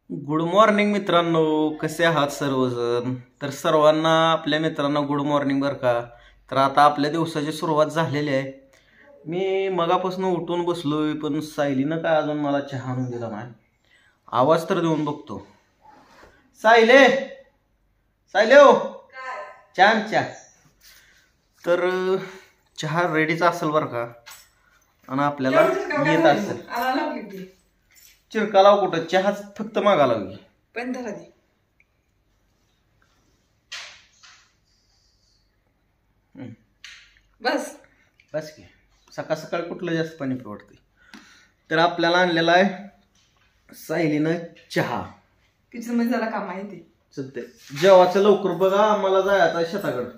Good morning मित्रांनो, कसे आहात सर्वजण? तर सर्वांना आपल्या मित्रांना गुड मॉर्निंग बरं का. तर आता आपल्या दिवसाची सुरुवात झालेली आहे. मी मगापासून उठून बसलोय, पण सायलीनं काय अजून मला चहा आणून दिला नाही. आवाज तर देऊन बघतो. सायले, सायले हो, छान चहा. तर चहा रेडीच असेल बरं का, आणि आपल्याला येत असेल. चिरकाला कुठं, चहाच फक्त मागा लागली. पण धरा दे. बस बस की, सकाळ सकाळ कुठलं जास्त पाणी पिवडते. तर आपल्याला आणलेला आहे सायलीनं चहा. किचन मध्ये जरा काम आहे ते. सध्या जेवाचं लवकर बघा, आम्हाला जायचं शेताकडं.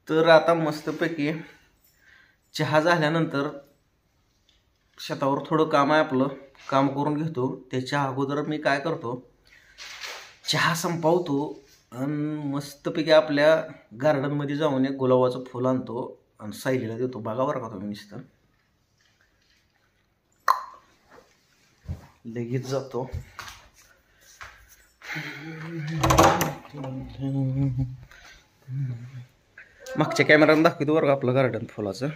तर आता मस्तपैकी चहा झाल्यानंतर शेतावर थोडं काम आहे, आपलं काम करून घेतो. त्याच्या अगोदर मी काय करतो, चहा संपवतो आणि मस्तपैकी आपल्या गार्डनमध्ये जाऊन एक गुलाबाचं फुल आणतो आणि सायलीला देतो. बघा बरं का तुम्ही, नुसतं लगेच जातो. मागच्या कॅमेऱ्यानं दाखवतो बरं का आपलं गार्डन फुलाचं.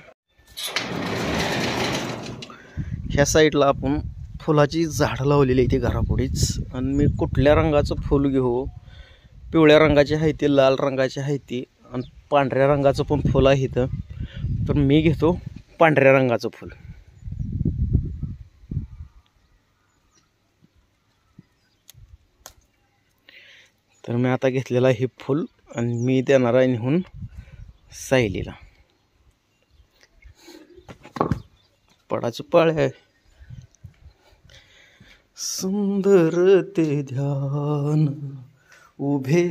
ह्या साईडला आपण फुलाची झाडं लावलेली आहे ती घरापुढेच. आणि मी कुठल्या रंगाचं फुल घेऊ, पिवळ्या रंगाची आहे ती, लाल रंगाची आहे ती, आणि पांढऱ्या रंगाचं पण फुल आहे इथं. तर मी घेतो पांढऱ्या रंगाचं फुल. तर मी आता घेतलेलं आहे हे फुल आणि मी देणार आहे निघून सायलीला. पडाची पाळ आहे. सुंदर ते ध्यान उभे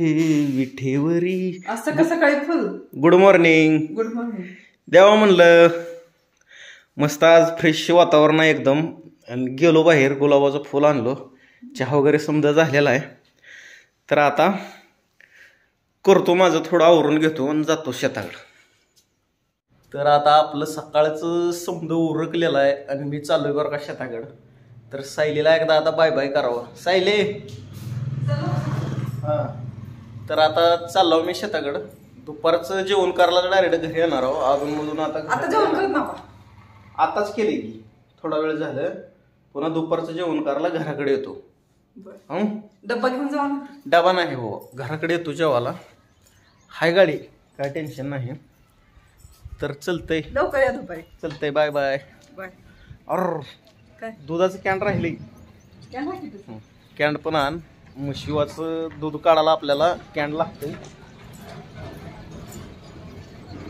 विठेवरी. असं कसं सकाळी फुल. Good morning. Good morning. देवा म्हणलं, मस्त आज फ्रेश वातावरण आहे एकदम. आणि गेलो बाहेर, गुलाबाचं फुल आणलो. चहा वगैरे समजा झालेला आहे. तर आता करतो माझं थोडं आवरून घेतो आणि जातो शेताकडं. तर आता आपलं सकाळचं समजा उरकलेलं आहे आणि मी चाललोय बरं का शेताकडं. तर सायलीला एकदा आता बाय बाय करावं. सायले, हां. तर आता चाललो मी शेताकडं. दुपारचं जेवण करायला डायरेक्ट घरी येणार आहो. अजून आता जेवण करत ना, आताच केले की थोडा वेळ झालं. पुन्हा दुपारचं जेवण करायला घराकडे येतो. डब्बा घेऊन जाऊ. डबा नाही हो, घराकडे येतो जेवायला. हाय गाडी, काय टेन्शन नाही. तर चलतंय, लवकर या दुपारी. चलतंय, बाय बाय. बाय. अर काय दुधाचं कॅन राहिले, कॅन पण आण. म्हशीवाचं दूध काढायला आपल्याला कॅन लागतंय.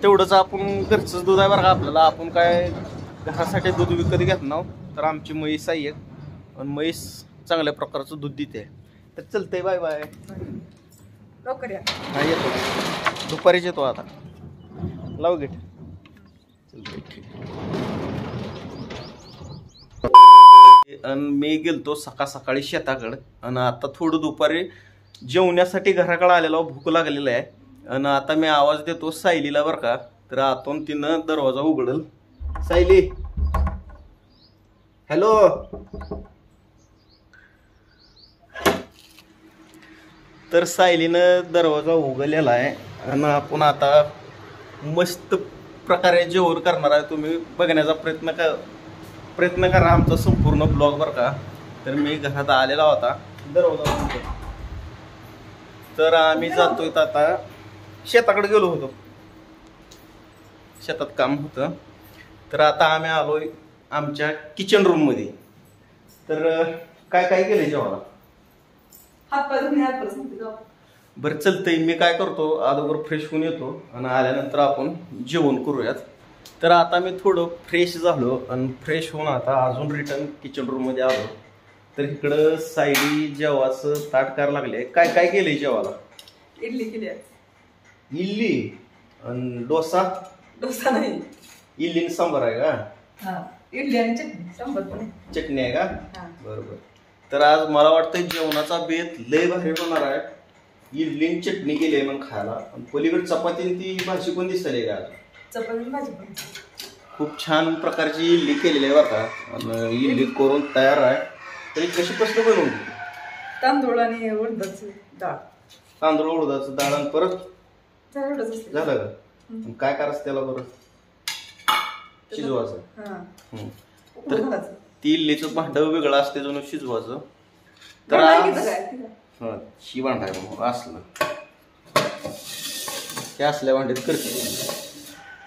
तेवढंच आपण घरचंच दूध आहे बरं का आपल्याला. आपण काय घरासाठी दूध विकत घेत नाव. तर आमची म्हैस आहे एक, आणि म्हैस चांगल्या प्रकारचं दूध देते. तर चलतंय, बाय बाय. लवकर या. हा येतो, दुपारीच येतो आता. लाव गेट. आणि मी गेलतो सकाळ सकाळी शेताकडं. आणि आता थोडं दुपारी जेवण्यासाठी घराकडे आलेलो, भूक लागलेलं आहे. आणि आता मी आवाज देतो सायलीला बरं का. तर आतून तिनं दरवाजा उघडल. सायली, हॅलो. तर सायलीनं दरवाजा उघडलेला आहे आणि आपण आता मस्त प्रकारे जेवण करणार आहे. तुम्ही बघण्याचा प्रयत्न करा आमचा संपूर्ण ब्लॉग बरं का. तर मी घरात आलेला होता, दरवाजा उघडला. तर आम्ही जातोय आता शेताकडे गेलो होतो, शेतात काम होतं. तर आता आम्ही आलोय आमच्या किचन रूम मध्ये. तर काय काय केलंय जेवायला? बरं चलतंय, मी काय करतो अगोदर फ्रेश होऊन येतो आणि आल्यानंतर आपण जेवण करूयात. तर आता मी थोडं फ्रेश झालो आणि फ्रेश होऊन आता अजून रिटर्न किचन रूम मध्ये आलो. तर इकडं सायली जेवाचं ताट करायला लागले. काय काय केलंय जेवायला? इडली केली. इडली आणि डोसा. डोसा नाही, इडली सांबार आहे का? इडली आणि चटणी. सांबार पण चटणी आहे का? बरोबर. तर आज मला वाटतं जेवणाचा बेत लय भारी होणार आहे. इडली चटणी केली आहे मग खायला. आणि पलीकडे चपाती ती भाजी पण दिसते का? चपाती भाजी पण. खूप छान प्रकारची इडली केलेली आहे बरं का. आणि इडली करून तयार आहे. तरी कशी कसं बनवली? तांदूळ आणि उडदाची डाळ. तांदूळ उडदाचं डाळ आणि परत एवढंच असते. झालं का? आणि काय करायचं त्याला बरं? शिजवायचं. हा. हम्म. उकडून घालायचं. ती इल्लीचं भांडं वेगळं असते जणू शिजवायचं. तर डाळ आज घेतं काय? ठीक आहे. हा शी भांडा आहे मग असलं ते असल्या भांड्यात करते.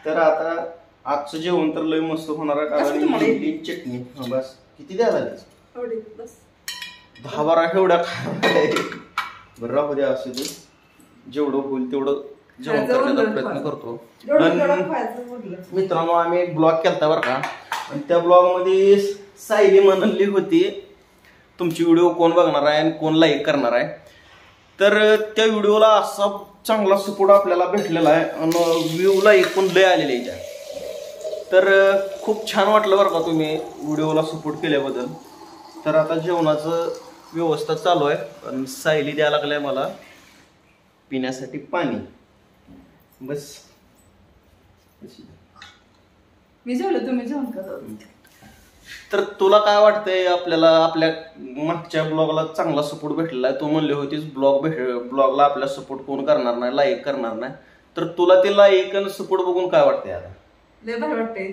तर आता आजचं जेवण तर लय मस्त होणार आहे. कसं तुम्हाला कारण इडली चटणी. हा बस किती द्यायला लागेल? एवढी बस. 10-12 एवढ्या बरं राहू द्या. असं ते जेवढं होईल तेवढं जेवण करण्याचा प्रयत्न करतो. मित्रांनो आम्ही एक ब्लॉग केलता बरं का. आणि त्या ब्लॉग मध्ये सायली म्हणली होती तुमची व्हिडिओ कोण बघणार आहे आणि कोण लाईक करणार आहे. तर त्या व्हिडिओला असा चांगला सपोर्ट आपल्याला भेटलेला आहे आणि व्ह्यूला एकूण लय आलेले आहे. तर खूप छान वाटलं बरं का तुम्ही व्हिडिओला सपोर्ट केल्याबद्दल. तर आता जेवणाचं व्यवस्था चालू आहे आणि सायली द्यायला लागलाय मला पिण्यासाठी पाणी. बस मी जेवलं तुम्ही जेवण करा. तर तुला काय वाटतंय? आपल्याला आपल्या मागच्या ब्लॉगला चांगला सपोर्ट भेटलेला आहे. तू म्हणली होतीस ब्लॉगला आपला सपोर्ट कोण करणार नाही, लाईक करणार नाही. तर तुला ते लाईक आणि सपोर्ट बघून काय वाटतंय आता? लय भारी वाटतंय.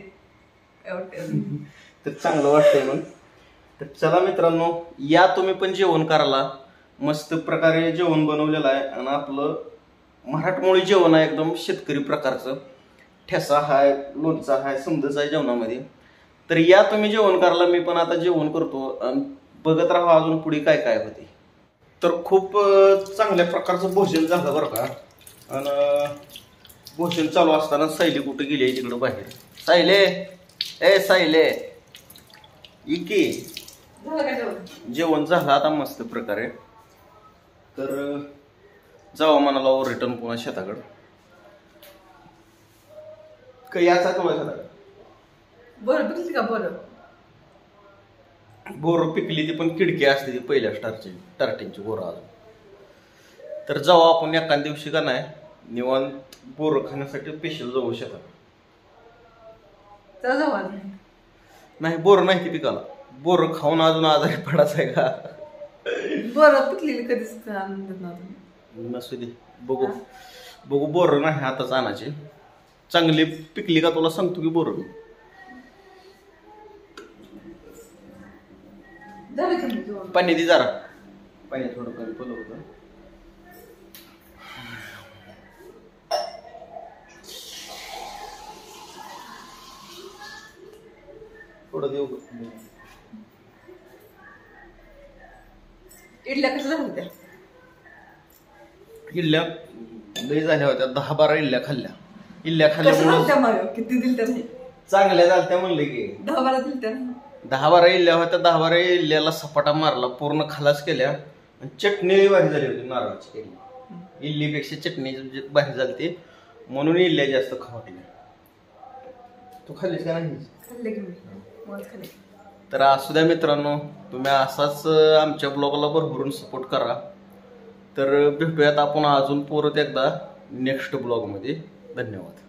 तर चांगलं वाटतंय मग. तर चला मित्रांनो या तुम्ही पण जेवण करायला. मस्त प्रकारे जेवण बनवलेलं आहे आणि आपलं मराठमोळी जेवण आहे एकदम शेतकरी प्रकारचं. ठेसा हाय, लोणचा हाय, समजच आहे जेवणामध्ये. तर या तुम्ही जेवण करायला. मी पण आता जेवण करतो आणि बघत राहा अजून पुढे काय काय होते. तर खूप चांगल्या प्रकारचं भोजन झालं बरं का. आणि भोजन चालू असताना सायली कुठे गेली आहे तिकडं बाहेर. सायले ए सायले इकी. जेवण झालं आता मस्त प्रकारे. तर जाऊ म्हणाला रिटर्न पुन्हा शेताकडं. याचा कवा शेताकडं बरं पिकली का? बरं बोरं पिकली ती पण किडकी असते ती पहिल्या स्टार्टिंगची बोरं अजून. तर जाऊ आपण एका दिवशी का नाही निवांत बोरं खाण्यासाठी स्पेशल जाऊ शेतात. नाही बोरं नाही ती पिकाला. बोरं खाऊन अजून आजारी पडायचं आहे का? बरं पिकलेली कधीच आनंद नव्हता. नसू दे बघू बघू. बोरं नाही आताच आणायचे. चांगली पिकली का तुला सांगतो की बोरं. पाणी दे जरा. पाणी थोडं कमी पडलं होतं. थोडं देऊ. इडल्या कशा झाल्या होत्या? इडल्या लई झाल्या होत्या. 10-12 इडल्या खाल्ल्या. इडल्या खाल्ल्यामुळे किती दिल त्या नाही चांगल्या झाल्या म्हणले की 10-12 दिल त्या. 10-12 इडल्या होत्या. 10-12 इडल्याला सपाटा मारला पूर्ण खलास केल्या. चटणी भारी झाली होती नारळाची केली. इडलीपेक्षा चटणी भारी झाली ती म्हणून इडल्या जास्त खावटल्या. तू खाल्लीस का नाही? खाल्ले की मी खाल्ले. तर असू द्या मित्रांनो तुम्ही असाच आमच्या ब्लॉगला भरभरून सपोर्ट करा. तर भेटूयात आपण अजून परत एकदा नेक्स्ट ब्लॉगमध्ये. धन्यवाद.